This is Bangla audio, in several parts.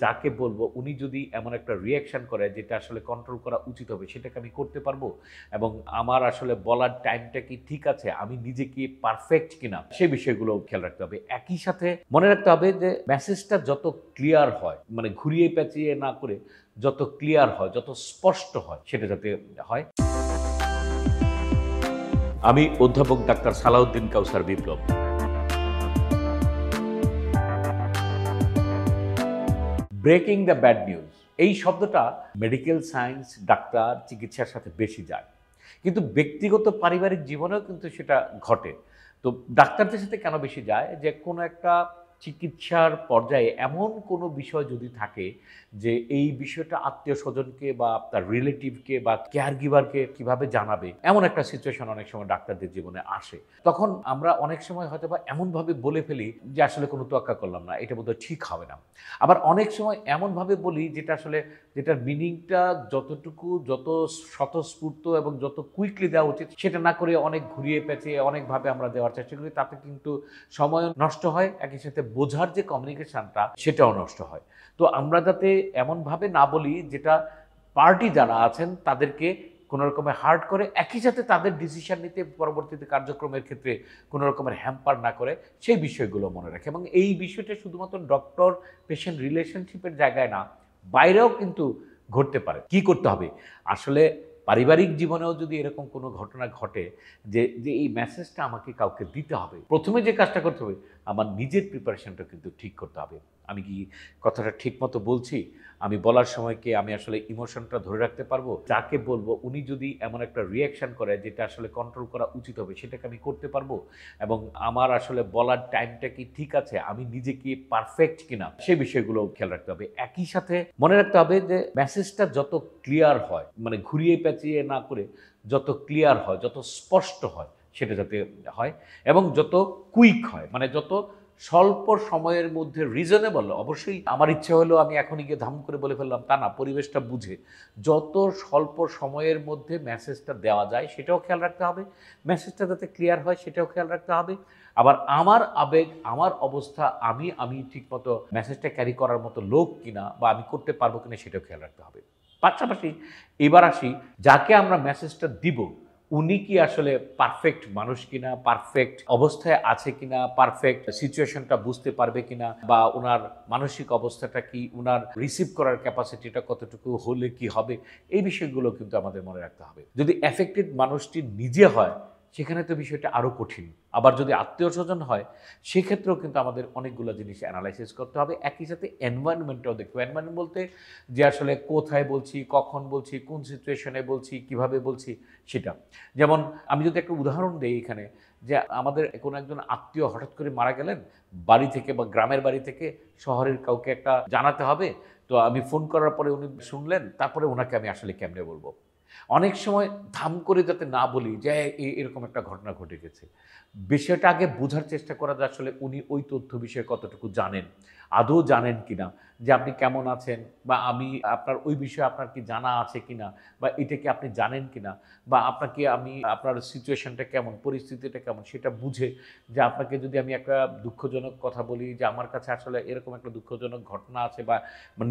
যাকে বলবো উনি যদি এমন একটা রিঅ্যাকশন করে যেটা আসলে কন্ট্রোল করা উচিত হবে সেটাকে আমি করতে পারবো এবং আমার আসলে বলার টাইমটা কি ঠিক আছে, আমি নিজে কি পারফেক্ট কিনা সেই বিষয়গুলো খেয়াল রাখতে হবে। একই সাথে মনে রাখতে হবে যে মেসেজটা যত ক্লিয়ার হয়, মানে ঘুরিয়ে পেঁচিয়ে না করে যত ক্লিয়ার হয়, যত স্পষ্ট হয় সেটা যাতে হয়। আমি অধ্যাপক doctor Salauddin Kawsar Biplob. Breaking the bad news এই শব্দটা মেডিকেল সায়েন্স, ডাক্তার, চিকিৎসার সাথে বেশি যায়, কিন্তু ব্যক্তিগত পারিবারিক জীবনেও কিন্তু সেটা ঘটে। তো ডাক্তারদের সাথে কেন বেশি যায়, যে কোনো একটা চিকিৎসার পর্যায়ে এমন কোনো বিষয় যদি থাকে যে এই বিষয়টা আত্মীয় স্বজনকে বা তার রিলেটিভকে বা কেয়ার গিভারকে কিভাবে জানাবে, এমন একটা সিচুয়েশন অনেক সময় ডাক্তারদের জীবনে আসে। তখন আমরা অনেক সময় হয়তো বা এমনভাবে বলে ফেলি যে আসলে কোনো তোয়াক্কা করলাম না, এটা বোধহয় ঠিক হবে না। আবার অনেক সময় এমনভাবে বলি যেটা আসলে যেটার মিনিংটা যত স্বতঃস্ফূর্ত এবং যত কুইকলি দেওয়া উচিত সেটা না করে অনেক ঘুরিয়ে পেঁচিয়ে অনেকভাবে আমরা দেওয়ার চেষ্টা করি, তাতে কিন্তু সময় নষ্ট হয়, একই সাথে বোঝার যে কমিউনিকেশনটা সেটাও নষ্ট হয়। তো আমরা যাতে এমনভাবে না বলি যেটা পার্টি যারা আছেন তাদেরকে কোনো রকমের হার্ট করে, একই সাথে তাদের ডিসিশন নিতে পরবর্তীতে কার্যক্রমের ক্ষেত্রে কোনো রকমের হ্যাম্পার না করে, সেই বিষয়গুলো মনে রাখে। এবং এই বিষয়টা শুধুমাত্র ডক্টর পেশেন্ট রিলেশনশিপের জায়গায় না, বাইরেও কিন্তু ঘটতে পারে। কি করতে হবে আসলে, পারিবারিক জীবনেও যদি এরকম কোনো ঘটনা ঘটে যে যে এই মেসেজটা আমাকে কাউকে দিতে হবে, প্রথমে যে কাজটা করতে হবে আমার নিজের প্রিপারেশনটা কিন্তু ঠিক করতে হবে। আমি কি কথাটা ঠিক মতো বলছি? আমি বলার সময় কি আমি আসলে ইমোশনটা ধরে রাখতে পারবো? যাকে বলবো উনি যদি এমন একটা রিঅ্যাকশন করে যেটা আসলে কন্ট্রোল করা উচিত হবে সেটাকে আমি করতে পারবো এবং আমার আসলে বলার টাইমটা কি ঠিক আছে, আমি নিজে কি পারফেক্ট কিনা সেই বিষয়গুলো খেয়াল রাখতে হবে। একই সাথে মনে রাখতে হবে যে মেসেজটা যত ক্লিয়ার হয়, মানে ঘুরিয়ে পেঁচিয়ে না করে যত ক্লিয়ার হয়, যত স্পষ্ট হয় সেটা যাতে হয় এবং যত কুইক হয়, মানে যত স্বল্প সময়ের মধ্যে রিজনেবল। অবশ্যই আমার ইচ্ছে হলো আমি এখনই গিয়ে ধাম করে বলে ফেললাম, তা না, পরিবেশটা বুঝে যত স্বল্প সময়ের মধ্যে মেসেজটা দেওয়া যায় সেটাও খেয়াল রাখতে হবে, মেসেজটা যাতে ক্লিয়ার হয় সেটাও খেয়াল রাখতে হবে। আবার আমার আবেগ, আমার অবস্থা, আমি ঠিকমতো মেসেজটা ক্যারি করার মতো লোক কিনা বা আমি করতে পারবো কিনা সেটাও খেয়াল রাখতে হবে। পাশাপাশি এবার আসি, যাকে আমরা মেসেজটা দিব উনি কি আসলে পারফেক্ট মানুষ কিনা, পারফেক্ট অবস্থায় আছে কিনা, পারফেক্ট সিচুয়েশনটা বুঝতে পারবে কিনা, বা ওনার মানসিক অবস্থাটা কি, ওনার রিসিভ করার ক্যাপাসিটিটা কতটুকু হলে কি হবে, এই বিষয়গুলো কিন্তু আমাদের মনে রাখতে হবে। যদি এফেক্টেড মানুষটি নিজে হয় সেখানে তো বিষয়টা আরও কঠিন। আবার যদি আত্মীয় স্বজন হয় সেক্ষেত্রেও কিন্তু আমাদের অনেকগুলো জিনিস অ্যানালাইসিস করতে হবে। একই সাথে এনভায়রনমেন্টটাও দেখতে হবে। এনভায়রনমেন্ট বলতে যে আসলে কোথায় বলছি, কখন বলছি, কোন সিচুয়েশনে বলছি, কিভাবে বলছি সেটা। যেমন আমি যদি একটা উদাহরণ দেই এখানে, যে আমাদের কোনো একজন আত্মীয় হঠাৎ করে মারা গেলেন, বাড়ি থেকে বা গ্রামের বাড়ি থেকে শহরের কাউকে একটা জানাতে হবে। তো আমি ফোন করার পরে উনি শুনলেন, তারপরে ওনাকে আমি আসলে কেমনে বলবো? অনেক সময় ধাম করে যাতে না বলি যে এরকম একটা ঘটনা ঘটে গেছে। বিষয়টা আগে বোঝার চেষ্টা করা যে আসলে উনি ওই তথ্য বিষয়ে কতটুকু জানেন, আদৌ জানেন কিনা, যে আপনি কেমন আছেন বা আমি আপনার ওই বিষয়ে আপনার কি জানা আছে কিনা, বা এটা কি আপনি জানেন কিনা, বা আপনাকে আমি আপনার সিচুয়েশনটা কেমন, পরিস্থিতিটা কেমন সেটা বুঝে, যে আপনাকে যদি আমি একটা দুঃখজনক কথা বলি যে আমার কাছে আসলে এরকম একটা দুঃখজনক ঘটনা আছে, বা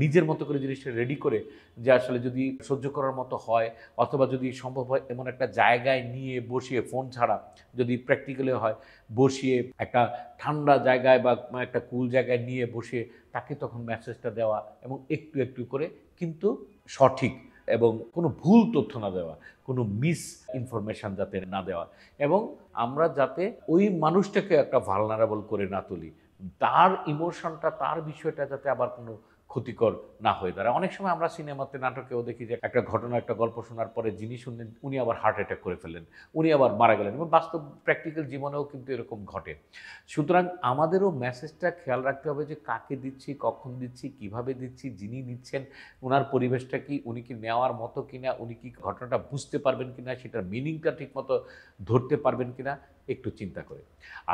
নিজের মতো করে জিনিসটা রেডি করে, যে আসলে যদি সহ্য করার মতো হয় অথবা যদি সম্ভব হয় এমন একটা জায়গায় নিয়ে বসিয়ে, ফোন ছাড়া যদি প্র্যাকটিক্যালি হয়, বসিয়ে একটা ঠান্ডা জায়গায় বা একটা কুল জায়গায় নিয়ে বসিয়ে তাকে তখন মেসেজটা দেওয়া এবং একটু একটু করে, কিন্তু সঠিক এবং কোনো ভুল তথ্য না দেওয়া, কোনো মিস ইনফরমেশন যাতে না দেওয়া, এবং আমরা যাতে ওই মানুষটাকে একটা ভালনারেবল করে না তুলি, তার ইমোশনটা, তার বিষয়টা যাতে আবার কোনো ক্ষতিকর না হয়ে দাঁড়ায়। অনেক সময় আমরা সিনেমাতে, নাটকেও দেখি যে একটা ঘটনা, একটা গল্প শোনার পরে যিনি শুনলেন উনি আবার হার্ট অ্যাটাক করে ফেললেন, উনি আবার মারা গেলেন, এবং বাস্তব প্র্যাকটিক্যাল জীবনেও কিন্তু এরকম ঘটে। সুতরাং আমাদেরও মেসেজটা খেয়াল রাখতে হবে যে কাকে দিচ্ছি, কখন দিচ্ছি, কিভাবে দিচ্ছি, যিনি দিচ্ছেন ওনার পরিবেশটা কি, উনি কি নেওয়ার মতো কিনা, উনি কি ঘটনাটা বুঝতে পারবেন কিনা, সেটার মিনিংটা ঠিকমতো ধরতে পারবেন কিনা, একটু চিন্তা করে।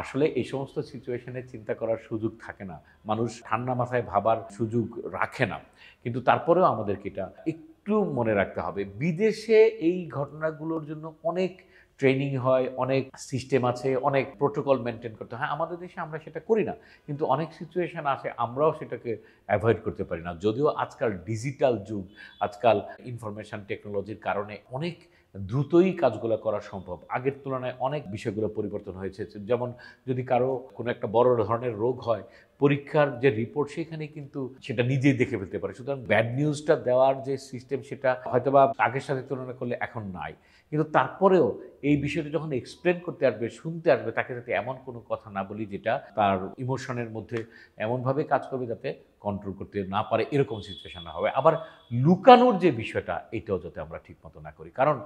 আসলে এই সমস্ত সিচুয়েশনে চিন্তা করার সুযোগ থাকে না, মানুষ ঠান্ডা মাথায় ভাবার সুযোগ রাখে না, কিন্তু তারপরেও আমাদেরকে এটা একটু মনে রাখতে হবে। বিদেশে এই ঘটনাগুলোর জন্য অনেক ট্রেনিং হয়, অনেক সিস্টেম আছে, অনেক প্রোটোকল মেনটেন করতে হয়। হ্যাঁ, আমাদের দেশে আমরা সেটা করি না, কিন্তু অনেক সিচুয়েশন আসে আমরাও সেটাকে অ্যাভয়েড করতে পারি না। যদিও আজকাল ডিজিটাল যুগ, আজকাল ইনফরমেশন টেকনোলজির কারণে অনেক দ্রুতই কাজগুলো করা সম্ভব। আগের তুলনায় অনেক বিষয়গুলো পরিবর্তন হয়েছে। যেমন যদি কারো কোনো একটা বড় ধরনের রোগ হয়, পরীক্ষার যে রিপোর্ট সেখানে কিন্তু সেটা নিজেই দেখে ফেলতে পারে। সুতরাং ব্যাড নিউজটা দেওয়ার যে সিস্টেম সেটা হয়তোবা আগের সাথে তুলনা করলে এখন নাই। কিন্তু তারপরেও এই বিষয়টা যখন এক্সপ্লেন করতে আসবে, শুনতে আসবে, তাকে যাতে এমন কোনো কথা না বলি যেটা তার ইমোশনের মধ্যে এমনভাবে কাজ করবে যাতে কন্ট্রোল করতে না পারে, এরকম সিচুয়েশন না হবে। আবার লুকানোর যে বিষয়টা, এটাও যাতে আমরা ঠিকমতো না করি। কারণ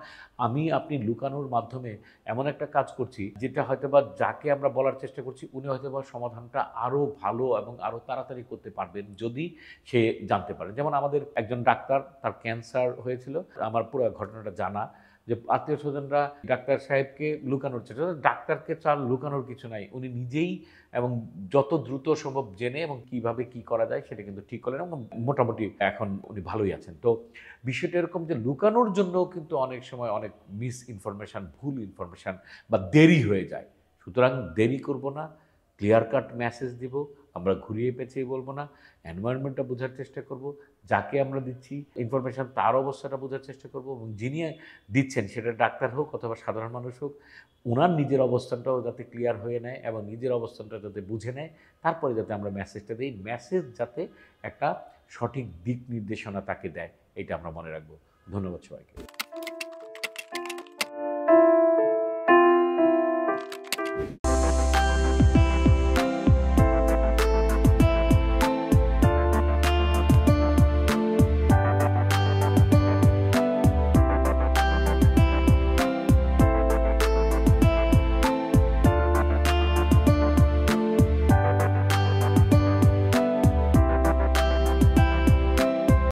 আপনি লুকানোর মাধ্যমে এমন একটা কাজ করছি যেটা হয়তোবা যাকে আমরা বলার চেষ্টা করছি উনি হয়তোবা সমাধানটা আরও ভালো এবং আরও তাড়াতাড়ি করতে পারবেন যদি সে জানতে পারে। যেমন আমাদের একজন ডাক্তার, তার ক্যান্সার হয়েছিল। আমার পুরো ঘটনাটা জানা, যে আত্মীয়-স্বজনরা ডাক্তার সাহেবকে লুকানোর চেষ্টা, ডাক্তারকে তো আর লুকানোর কিছু নাই। উনি নিজেই এবং যত দ্রুত সম্ভব জেনে এবং কিভাবে কি করা যায় সেটা কিন্তু ঠিক করলেন এবং মোটামুটি এখন উনি ভালোই আছেন। তো বিষয়টা এরকম যে লুকানোর জন্যও কিন্তু অনেক সময় অনেক মিস ইনফরমেশন, ভুল ইনফরমেশন বা দেরি হয়ে যায়। সুতরাং দেরি করব না, ক্লিয়ার কাট মেসেজ দিব, আমরা ঘুরিয়ে পেঁচিয়ে বলবো না, এনভায়রনমেন্টটা বোঝার চেষ্টা করব, যাকে আমরা দিচ্ছি ইনফরমেশন তার অবস্থাটা বোঝার চেষ্টা করব এবং যিনি দিচ্ছেন সেটা ডাক্তার হোক অথবা সাধারণ মানুষ হোক, উনার নিজের অবস্থানটাও যাতে ক্লিয়ার হয়ে নেয় এবং নিজের অবস্থানটা যাতে বুঝে নেয়, তারপরে যাতে আমরা মেসেজটা দিই, মেসেজ যাতে একটা সঠিক দিক নির্দেশনা তাকে দেয়, এটা আমরা মনে রাখবো। ধন্যবাদ সবাইকে।